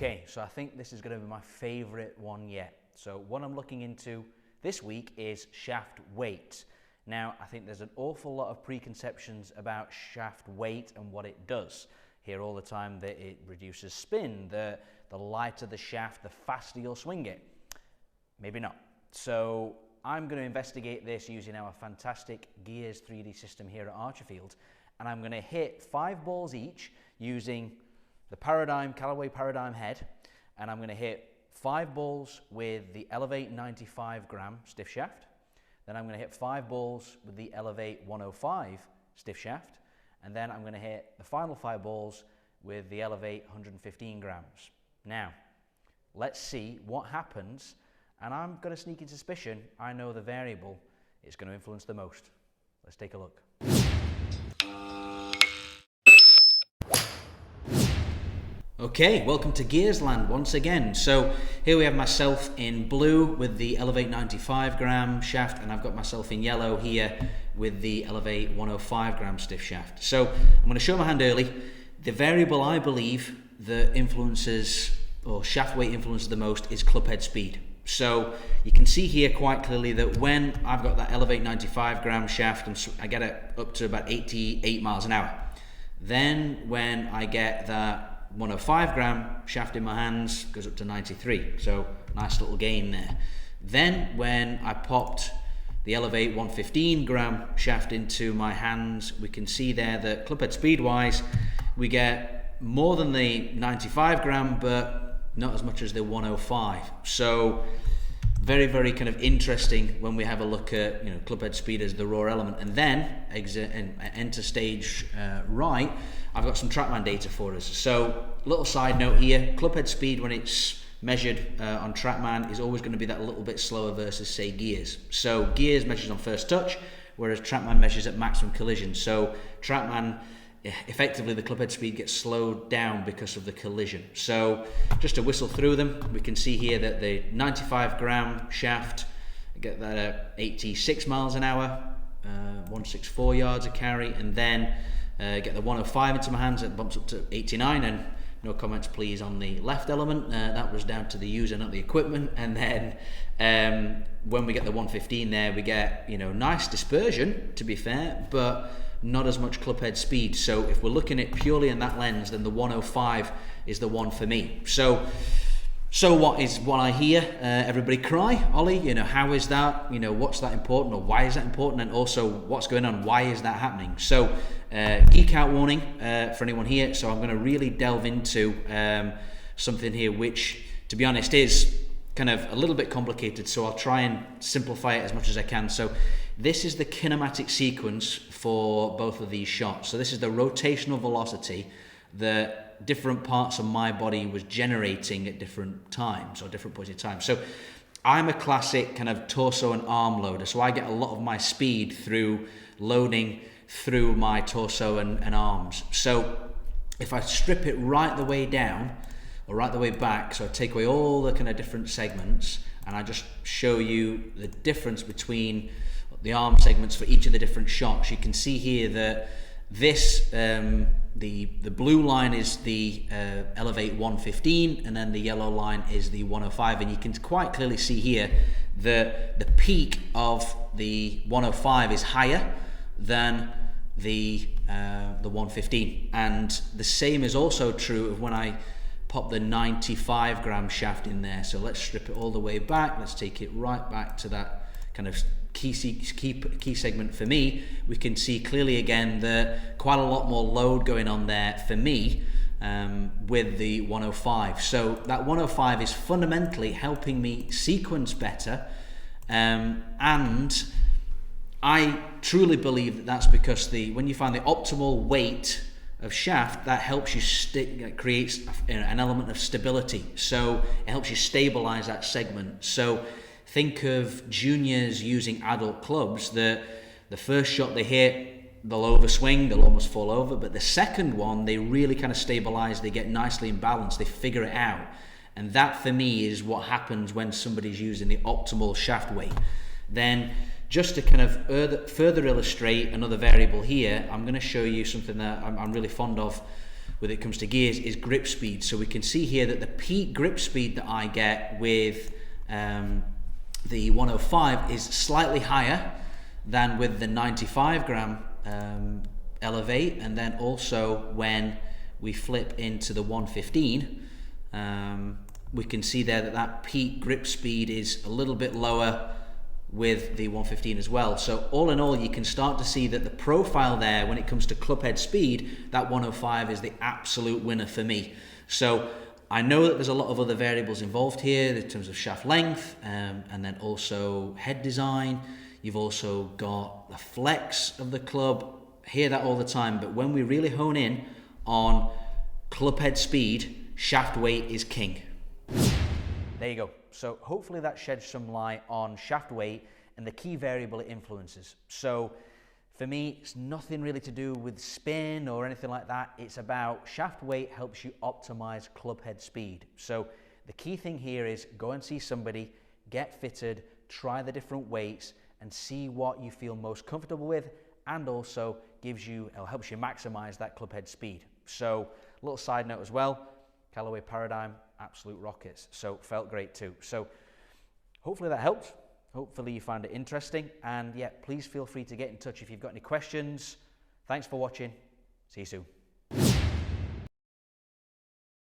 Okay, so I think this is going to be my favorite one yet. So what I'm looking into this week is shaft weight. Now, I think there's an awful lot of preconceptions about shaft weight and what it does. Hear all the time that it reduces spin, the lighter the shaft, the faster you'll swing it. Maybe not. So I'm going to investigate this using our fantastic Gears 3D system here at Archerfield, and I'm going to hit 5 balls each using the Callaway Paradigm head, and I'm going to hit 5 balls with the Elevate 95 gram stiff shaft. Then I'm going to hit 5 balls with the Elevate 105 stiff shaft, and then I'm going to hit the final 5 balls with the Elevate 115 grams. Now, let's see what happens, and I'm going to sneak in suspicion I know the variable it's going to influence the most. Let's take a look. Okay, welcome to Gearsland once again. So here we have myself in blue with the Elevate 95 gram shaft, and I've got myself in yellow here with the Elevate 105 gram stiff shaft. So I'm going to show my hand early. The variable I believe that influences, or shaft weight influences the most, is clubhead speed. So you can see here quite clearly that when I've got that Elevate 95 gram shaft, and I get it up to about 88 miles an hour. Then when I get that 105 gram shaft in my hands, goes up to 93, so nice little gain there. Then when I popped the Elevate 115 gram shaft into my hands, we can see there that clubhead speed wise we get more than the 95 gram but not as much as the 105. So very, very kind of interesting when we have a look at, clubhead speed as the raw element. And then enter stage right, I've got some TrackMan data for us. So little side note here, clubhead speed when it's measured on TrackMan is always going to be that little bit slower versus say Gears. So Gears measures on first touch, whereas TrackMan measures at maximum collision. So TrackMan, effectively the clubhead speed gets slowed down because of the collision. So just to whistle through them, we can see here that the 95 gram shaft, get that at 86 miles an hour, 164 yards a carry, and then get the 105 into my hands, it bumps up to 89, and no comments please on the left element, that was down to the user, not the equipment. And then when we get the 115 there, we get nice dispersion, to be fair, but not as much clubhead speed. So if we're looking at purely in that lens, then the 105 is the one for me. So what I hear everybody cry, Ollie, how is that, what's that important, or why is that important, and also what's going on, why is that happening? So geek out warning for anyone here. So I'm going to really delve into something here which, to be honest, is kind of a little bit complicated, so I'll try and simplify it as much as I can. So this is the kinematic sequence for both of these shots. So this is the rotational velocity that different parts of my body was generating at different times, or different points in time. So I'm a classic kind of torso and arm loader, so I get a lot of my speed through loading through my torso and arms. So if I strip it right the way down, or right the way back, so I take away all the kind of different segments, and I just show you the difference between the arm segments for each of the different shots. You can see here that this, the blue line is the Elevate 115, and then the yellow line is the 105, and you can quite clearly see here that the peak of the 105 is higher than the 115, and the same is also true of when I pop the 95 gram shaft in there. So let's strip it all the way back, let's take it right back to that kind of key segment for me. We can see clearly again that quite a lot more load going on there for me with the 105. So that 105 is fundamentally helping me sequence better, and I truly believe that that's because when you find the optimal weight of shaft, that helps you creates an element of stability. So it helps you stabilize that segment. So think of juniors using adult clubs that the first shot they hit, they'll overswing, they'll almost fall over, but the second one, they really kind of stabilize, they get nicely in balance, they figure it out. And that for me is what happens when somebody's using the optimal shaft weight. Then just to kind of further illustrate another variable here, I'm going to show you something that I'm really fond of when it comes to gears is grip speed. So we can see here that the peak grip speed that I get with the 105 is slightly higher than with the 95 gram Elevate, and then also when we flip into the 115, we can see there that that peak grip speed is a little bit lower with the 115 as well. So all in all, you can start to see that the profile there, when it comes to club head speed, that 105 is the absolute winner for me. So I know that there's a lot of other variables involved here in terms of shaft length, and then also head design. You've also got the flex of the club. Hear that all the time, but when we really hone in on club head speed, shaft weight is king. There you go. So hopefully that sheds some light on shaft weight and the key variable it influences. So for me, it's nothing really to do with spin or anything like that. It's about shaft weight helps you optimize club head speed. So the key thing here is go and see somebody, get fitted, try the different weights and see what you feel most comfortable with, and also gives you, or helps you maximize that club head speed. So a little side note as well, Callaway Paradigm, absolute rockets. So felt great too. So hopefully that helped. Hopefully you found it interesting. And yeah, please feel free to get in touch if you've got any questions. Thanks for watching. See you soon.